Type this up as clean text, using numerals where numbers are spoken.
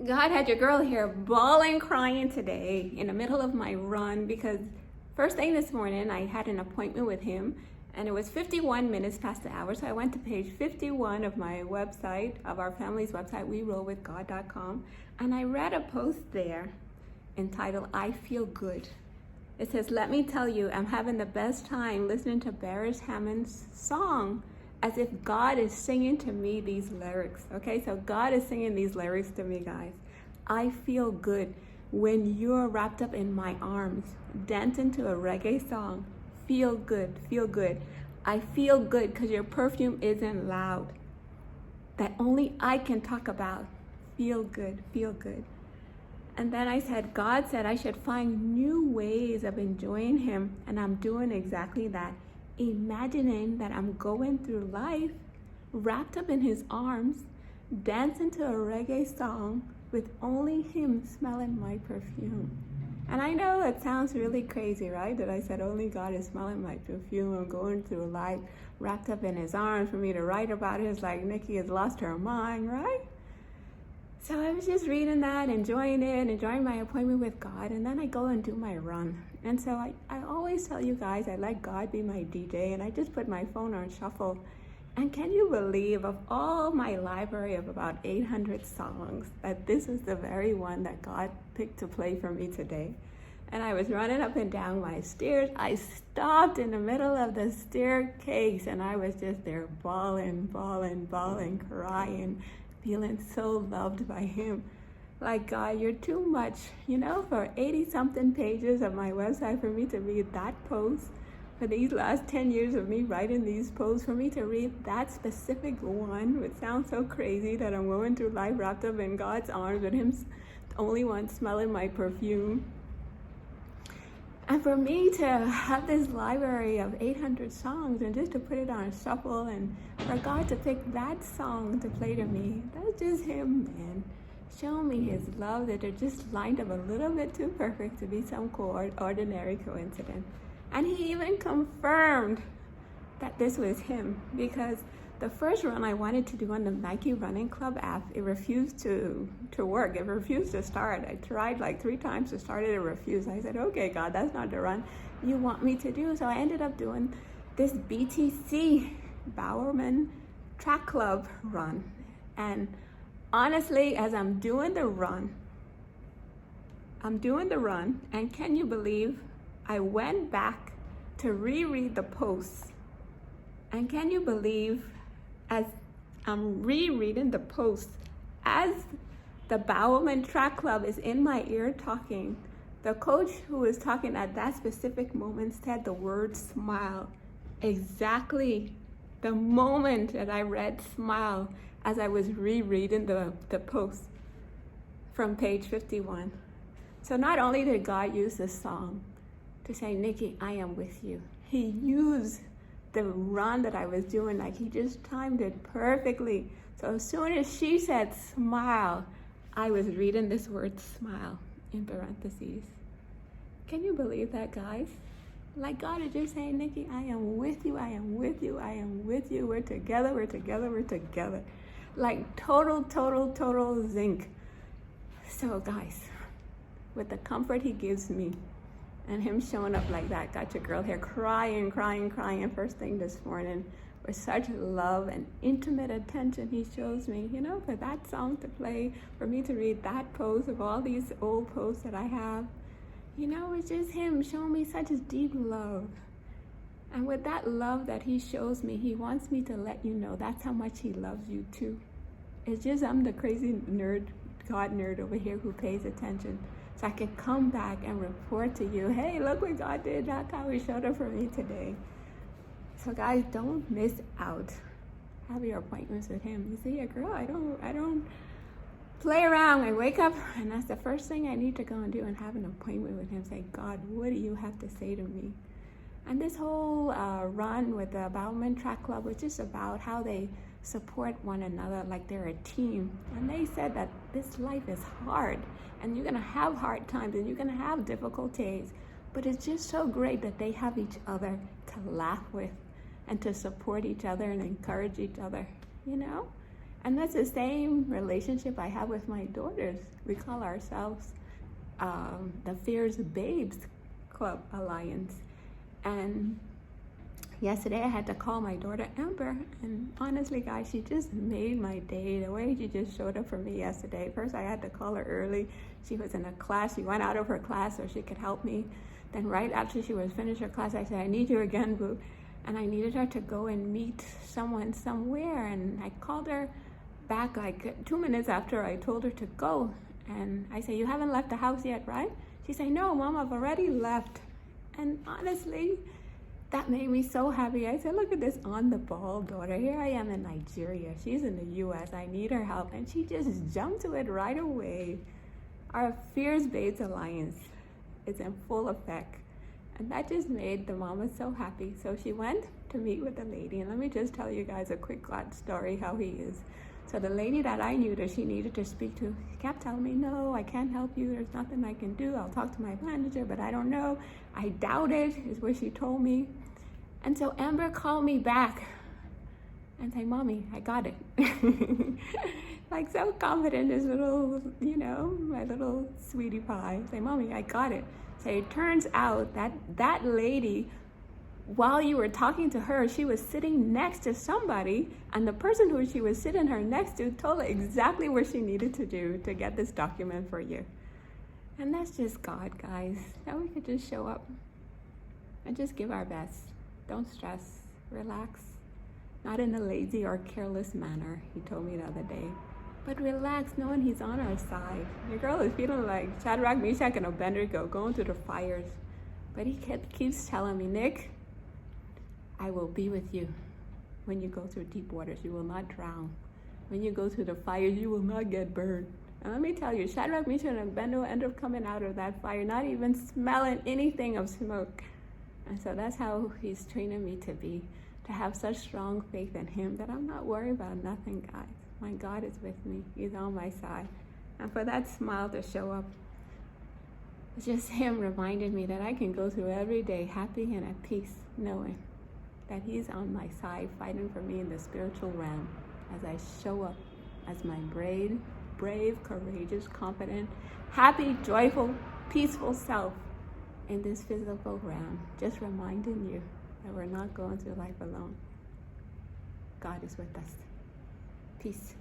God had your girl here bawling, crying today in the middle of my run because first thing this morning I had an appointment with him and it was 51 minutes past the hour. So I went to page 51 of my website, of our family's website, werollwithgod.com, and I read a post there entitled, I Feel Good. It says, let me tell you, I'm having the best time listening to Barish Hammond's song as if God is singing to me these lyrics. Okay, so God is singing these lyrics to me, guys. I feel good when you're wrapped up in my arms, dancing to a reggae song. Feel good, feel good. I feel good because your perfume isn't loud. That only I can talk about. Feel good, feel good. And then I said, God said I should find new ways of enjoying him, and I'm doing exactly that. Imagining that I'm going through life wrapped up in his arms, dancing to a reggae song with only him smelling my perfume. And I know it sounds really crazy, right? That I said only God is smelling my perfume. I'm going through life wrapped up in his arms. For me to write about it is like Nikki has lost her mind, right? So I was just reading that, enjoying it, enjoying my appointment with God, and then I go and do my run. And so I always tell you guys, I let God be my DJ, and I just put my phone on shuffle. And can you believe, of all my library of about 800 songs, that this is the very one that God picked to play for me today? And I was running up and down my stairs. I stopped in the middle of the staircase, and I was just there bawling, bawling, bawling, crying, feeling so loved by him. Like, God, you're too much, for 80-something pages of my website for me to read that post, for these last 10 years of me writing these posts, for me to read that specific one, which sounds so crazy that I'm going through life wrapped up in God's arms with him the only one smelling my perfume. And for me to have this library of 800 songs and just to put it on shuffle and for God to pick that song to play to me, that's just him, man. Showing me his love that are just lined up a little bit too perfect to be some ordinary coincidence. And he even confirmed that this was him, because the first run I wanted to do on the Nike Running Club app, it refused to work. It refused to start. I tried like 3 times to start it, it refused. I said, okay, God, that's not the run you want me to do. So I ended up doing this BTC, Bowerman Track Club run. And honestly, as I'm doing the run, and can you believe I went back to reread the posts, and can you believe as I'm rereading the posts, as the Bowerman Track Club is in my ear talking, the coach who was talking at that specific moment said the word smile, exactly the moment that I read smile as I was rereading the post from page 51. So not only did God use this song to say, Nikki, I am with you, he used the run that I was doing, like he just timed it perfectly. So as soon as she said smile, I was reading this word smile in parentheses. Can you believe that, guys? Like God is just saying, Nikki, I am with you, I am with you, I am with you. We're together, we're together, we're together. Like total zinc. So guys, with the comfort he gives me, and him showing up like that, got your girl here crying first thing this morning with such love and intimate attention he shows me, for that song to play, for me to read that post of all these old posts that I have. It's just him showing me such deep love. And with that love that he shows me, he wants me to let you know that's how much he loves you too. It's just I'm the crazy nerd, God nerd over here who pays attention. So I can come back and report to you, hey, look what God did. That's how he showed up for me today. So guys, don't miss out. Have your appointments with him. You see, girl, I don't play around. I wake up and that's the first thing I need to go and do, and have an appointment with him. Say, God, what do you have to say to me? And this whole run with the Bowerman Track Club was just about how they support one another like they're a team. And they said that this life is hard, and you're gonna have hard times, and you're gonna have difficult days, but it's just so great that they have each other to laugh with and to support each other and encourage each other, And that's the same relationship I have with my daughters. We call ourselves the Fierce Babes Club Alliance. And yesterday I had to call my daughter Amber, and honestly guys, she just made my day. The way she just showed up for me yesterday. First I had to call her early. She was in a class. She went out of her class so she could help me. Then right after she was finished her class, I said, I need you again, boo. And I needed her to go and meet someone somewhere. And I called her back like 2 minutes after I told her to go. And I said, you haven't left the house yet, right? She said, no, Mom, I've already left. And honestly, that made me so happy. I said, look at this on the ball daughter. Here I am in Nigeria. She's in the US. I need her help. And she just jumped to it right away. Our Fierce Babes Alliance is in full effect. And that just made the mama so happy. So she went to meet with the lady. And let me just tell you guys a quick God story how he is. So the lady that I knew that she needed to speak to, she kept telling me, no, I can't help you. There's nothing I can do. I'll talk to my manager, but I don't know. I doubt it, is what she told me. And so Amber called me back and said, Mommy, I got it. Like so confident, this little, my little sweetie pie. Say, Mommy, I got it. So it turns out that that lady, while you were talking to her, she was sitting next to somebody, and the person who she was sitting her next to told her exactly what she needed to do to get this document for you. And that's just God, guys. That we could just show up and just give our best. Don't stress, relax. Not in a lazy or careless manner, he told me the other day. But relax, knowing he's on our side. Your girl is feeling like Shadrach, Meshach, and Abednego going through the fires. But he keeps telling me, Nick, I will be with you. When you go through deep waters, you will not drown. When you go through the fires, you will not get burned. And let me tell you, Shadrach, Meshach, and Abednego ended up coming out of that fire, not even smelling anything of smoke. And so that's how he's training me to have such strong faith in him that I'm not worried about nothing, guys. My God is with me. He's on my side. And for that smile to show up, it's just him reminding me that I can go through every day happy and at peace, knowing that he's on my side, fighting for me in the spiritual realm as I show up as my brave, courageous, confident, happy, joyful, peaceful self in this physical realm. Just reminding you that we're not going through life alone. God is with us. Peace.